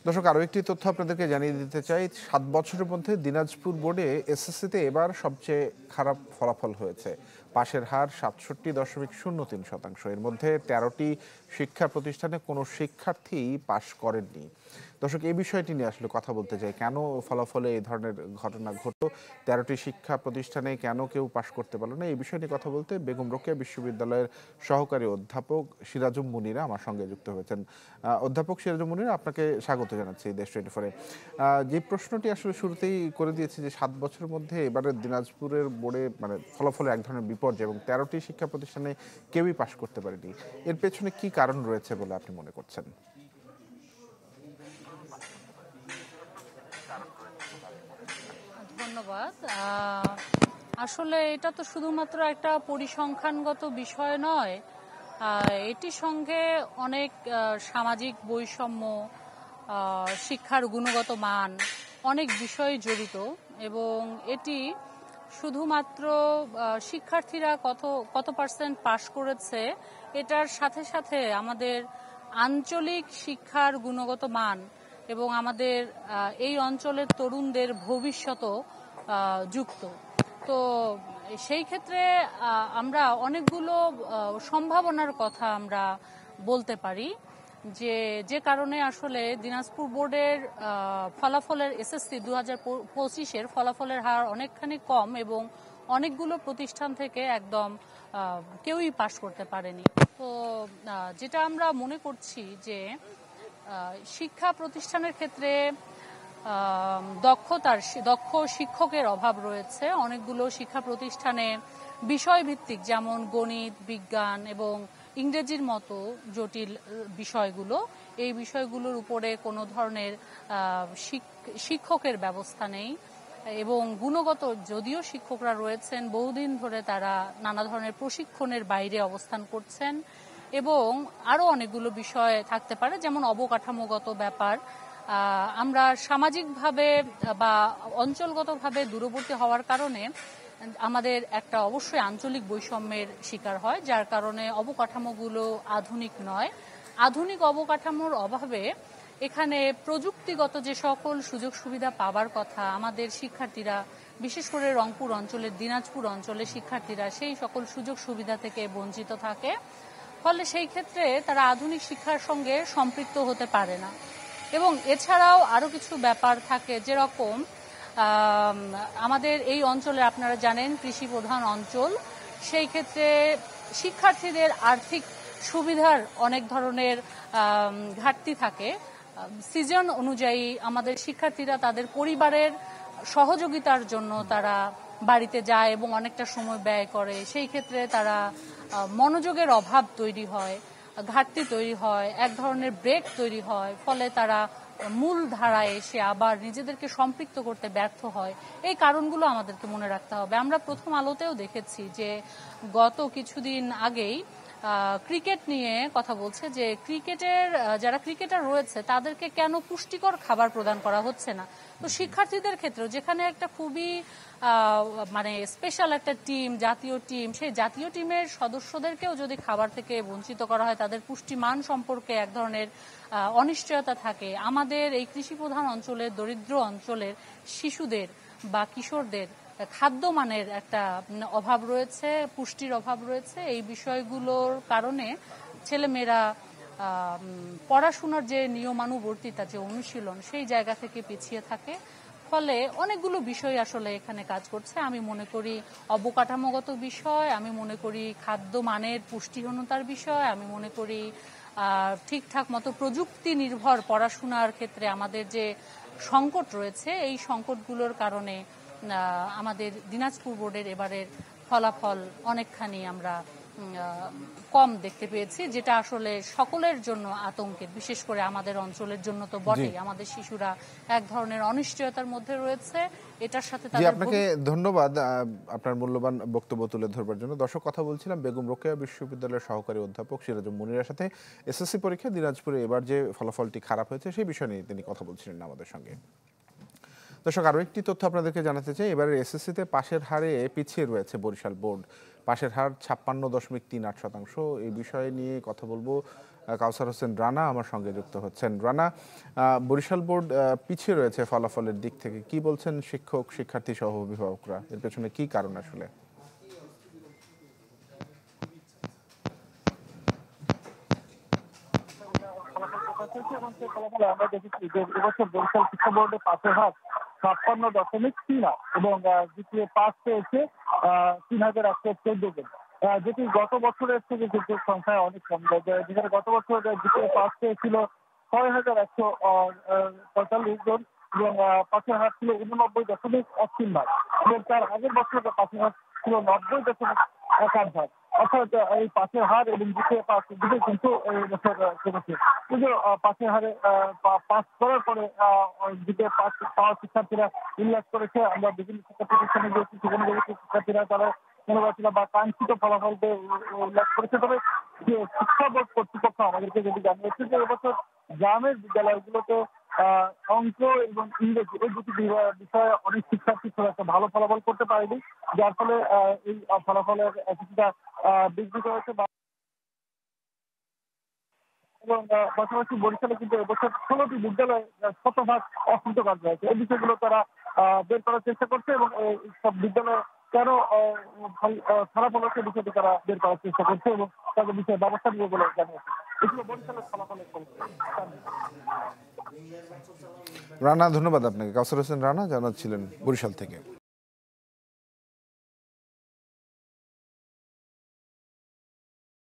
দর্শক, আরও একটি তথ্য আপনাদেরকে জানিয়ে দিতে চাই। ৭ বছরের মধ্যে দিনাজপুর বোর্ডে এসএসসিতে এবার সবচেয়ে খারাপ ফলাফল হয়েছে। পাশের হার ৬৭.০৩%। এর মধ্যে ১৩টি শিক্ষা প্রতিষ্ঠানে কোনো শিক্ষার্থী পাশ করেননি। দর্শক, এই বিষয়টি নিয়ে আসলে কথা বলতে চাই। কেন ফলাফলে এই ধরনের ঘটনা ঘটল, ১৩টি শিক্ষা প্রতিষ্ঠানে কেন কেউ পাশ করতে পারল না, এই বিষয় নিয়ে কথা বলতে বেগম রোকেয়া বিশ্ববিদ্যালয়ের সহকারী অধ্যাপক সিরাজুম মুনিরা আমার সঙ্গে যুক্ত হয়েছেন। অধ্যাপক সিরাজুম মুনিরা, আপনাকে স্বাগত জানাচ্ছি দেশ 24-এ। যে প্রশ্নটি আসলে শুরুতেই করে দিয়েছি যে ৭ বছরের মধ্যে এবারে দিনাজপুরের বোর্ডে ফলাফলে এক ধরনের বিপর্যয় এবং ১৩টি শিক্ষা প্রতিষ্ঠানে কেউই পাশ করতে পারেনি। এর পেছনে কি কারণ রয়েছে বলে আপনি মনে করছেন? ধন্যবাদ। আসলে এটা তো শুধুমাত্র একটা পরিসংখ্যানগত বিষয় নয়, এটির সঙ্গে অনেক সামাজিক বৈষম্য, শিক্ষার গুণগত মান, অনেক বিষয় জড়িত এবং এটি শুধুমাত্র শিক্ষার্থীরা কত পার্সেন্ট পাশ করেছে এটার সাথে সাথে আমাদের আঞ্চলিক শিক্ষার গুণগত মান এবং আমাদের এই অঞ্চলের তরুণদের ভবিষ্যৎও যুক্ত। তো সেই ক্ষেত্রে আমরা অনেকগুলো সম্ভাবনার কথা আমরা বলতে পারি যে কারণে আসলে দিনাজপুর বোর্ডের ফলাফলের এসএসসি 2025-এর ফলাফলের হার অনেকখানি কম এবং অনেকগুলো প্রতিষ্ঠান থেকে একদম কেউই পাশ করতে পারেনি। তো যেটা আমরা মনে করছি যে শিক্ষা প্রতিষ্ঠানের ক্ষেত্রে দক্ষ শিক্ষকের অভাব রয়েছে। অনেকগুলো শিক্ষা প্রতিষ্ঠানে বিষয়ভিত্তিক, যেমন গণিত, বিজ্ঞান এবং ইংরেজির মতো জটিল বিষয়গুলো, এই বিষয়গুলোর উপরে কোনো ধরনের শিক্ষকের ব্যবস্থা নেই এবং গুণগত যদিও শিক্ষকরা রয়েছেন, বহুদিন ধরে তারা নানা ধরনের প্রশিক্ষণের বাইরে অবস্থান করছেন এবং আরও অনেকগুলো বিষয় থাকতে পারে, যেমন অবকাঠামোগত ব্যাপার। আমরা সামাজিকভাবে বা অঞ্চলগতভাবে দূরবর্তী হওয়ার কারণে আমাদের একটা অবশ্যই আঞ্চলিক বৈষম্যের শিকার হয়, যার কারণে অবকাঠামোগুলো আধুনিক নয়। আধুনিক অবকাঠামোর অভাবে এখানে প্রযুক্তিগত যে সকল সুযোগ সুবিধা পাবার কথা, আমাদের শিক্ষার্থীরা বিশেষ করে রংপুর অঞ্চলের, দিনাজপুর অঞ্চলের শিক্ষার্থীরা সেই সকল সুযোগ সুবিধা থেকে বঞ্চিত থাকে। ফলে সেই ক্ষেত্রে তারা আধুনিক শিক্ষার সঙ্গে সম্পৃক্ত হতে পারে না। এবং এছাড়াও আরও কিছু ব্যাপার থাকে, যেরকম আমাদের এই অঞ্চলে আপনারা জানেন কৃষি প্রধান অঞ্চল, সেই ক্ষেত্রে শিক্ষার্থীদের আর্থিক সুবিধার অনেক ধরনের ঘাটতি থাকে। সিজন অনুযায়ী আমাদের শিক্ষার্থীরা তাদের পরিবারের সহযোগিতার জন্য তারা বাড়িতে যায় এবং অনেকটা সময় ব্যয় করে। সেই ক্ষেত্রে তারা মনোযোগের অভাব তৈরি হয়, ঘাটতি তৈরি হয়, এক ধরনের ব্রেক তৈরি হয়, ফলে তারা মূল ধারায় এসে আবার নিজেদেরকে সম্পৃক্ত করতে ব্যর্থ হয়। এই কারণগুলো আমাদেরকে মনে রাখতে হবে। আমরা প্রথম আলোতেও দেখেছি যে গত কিছুদিন আগেই ক্রিকেট নিয়ে কথা বলছে যে যারা ক্রিকেটার রয়েছে তাদেরকে কেন পুষ্টিকর খাবার প্রদান করা হচ্ছে না। তো শিক্ষার্থীদের ক্ষেত্রেও, যেখানে একটা খুবই স্পেশাল একটা টিম, জাতীয় টিম, সেই জাতীয় টিমের সদস্যদেরকেও যদি খাবার থেকে বঞ্চিত করা হয়, তাদের পুষ্টিমান সম্পর্কে এক ধরনের অনিশ্চয়তা থাকে। আমাদের এই কৃষি প্রধান অঞ্চলের, দরিদ্র অঞ্চলের শিশুদের বা কিশোরদের খাদ্যমানের একটা অভাব রয়েছে, পুষ্টির অভাব রয়েছে। এই বিষয়গুলোর কারণে ছেলেমেয়েরা পড়াশোনার যে নিয়মানুবর্তিতা, যে অনুশীলন, সেই জায়গা থেকে পিছিয়ে থাকে। ফলে অনেকগুলো বিষয় আসলে এখানে কাজ করছে। আমি মনে করি অবকাঠামোগত বিষয়, আমি মনে করি খাদ্য মানের পুষ্টিহীনতার বিষয়, আমি মনে করি ঠিকঠাক মতো প্রযুক্তি নির্ভর পড়াশোনার ক্ষেত্রে আমাদের যে সংকট রয়েছে, এই সংকটগুলোর কারণে আমাদের দিনাজপুর বোর্ডের এবারের ফলাফল অনেকখানি আমরা কম দেখতে পেয়েছি, যেটা আসলে সকলের জন্য আতঙ্কের, বিশেষ করে আমাদের অঞ্চলের জন্য তো বটেই। আমাদের শিশুরা এক ধরনের অনিশ্চয়তার মধ্যে রয়েছে। এটার সাথে আপনাকে ধন্যবাদ আপনার মূল্যবান বক্তব্য তুলে ধরবার জন্য। দর্শক, কথা বলছিলাম বেগম রোকেয়া বিশ্ববিদ্যালয়ের সহকারী অধ্যাপক সিরাজুম মুনিরার সাথে। এসএসসি পরীক্ষা দিনাজপুরে এবার যে ফলাফলটি খারাপ হয়েছে সেই বিষয় নিয়ে তিনি কথা বলছিলেন আমাদের সঙ্গে। দর্শক, আরও একটি তথ্য আপনাদেরকে জানাতে চাই। এবারের এসএসসিতে পাশের হারে পিছিয়ে রয়েছে বরিশাল বোর্ড। পাশের হার 56.38%। এই বিষয় নিয়ে কথা বলবো কাউসার হোসেন রানা আমার সঙ্গে যুক্ত হচ্ছেন। রানা, বরিশাল বোর্ড পিছিয়ে রয়েছে ফলাফলের দিক থেকে, কি বলছেন শিক্ষক, শিক্ষার্থী সহ অভিভাবকরা? এর পেছনে কি কারণ আসলে? আমরা দেখেছি যে এবছর বরিশাল শিক্ষা বোর্ডে পাশের হার 56.3 এবং দ্বিতীয় পাস পেয়েছে 3114 জন, যেটি গত বছরের থেকে কিন্তু সংখ্যায় অনেক কম। যেখানে গত বছর দ্বিতীয় পাস পেয়েছিল 6145 জন এবং পাশের হার ছিল 89.13 ভাগ, এবং তার আগের বছর পাশের হার ছিল 90.1 ভাগ। অর্থাৎ এই পাশের হার এবং দ্বিতীয় পাস দুটো কিন্তু এই বছর কমেছে। কিন্তু পাশের হারে পাস করার পরে দ্বিতীয় পাস পাওয়া শিক্ষার্থীরা উল্লেখ করেছে, আমরা বিভিন্ন শিক্ষা প্রতিষ্ঠানে গিয়েছি, সেখানে দেখেছি শিক্ষার্থীরা তারা মনোবাসী বা কাঙ্ক্ষিত ফলাফল উল্লেখ করেছে। তবে যে শিক্ষা বোর্ড কর্তৃপক্ষ আমাদেরকে যদি জানিয়েছে যে এবছর গ্রামের বিদ্যালয়গুলোতে অঙ্ক এবং ইংরেজি এই দুটি বিষয়ে অনেক শিক্ষার্থী খুব একটা ভালো ফলাফল করতে পারেনি, যার ফলে এই ফলাফলের কিছুটা বিঘ্নিত হয়েছে। এবং পাশাপাশি বরিশালে কিন্তু এবছর 16টি বিদ্যালয় শতভাগ অকৃতকাজ রয়েছে। এই বিষয়গুলো তারা বের করার চেষ্টা করছে এবং এই সব বিদ্যালয়ে কেন খারাপ হলো সে বিষয়টি তারা বের করার চেষ্টা করছে এবং তাদের বিষয়ে ব্যবস্থা নিবে বলে জানিয়েছে। এগুলো বরিশালের ফলাফলের রানা, ধন্যবাদ আপনাকে। কাউসার হোসেন রানা জানাচ্ছিলেন বরিশাল থেকে।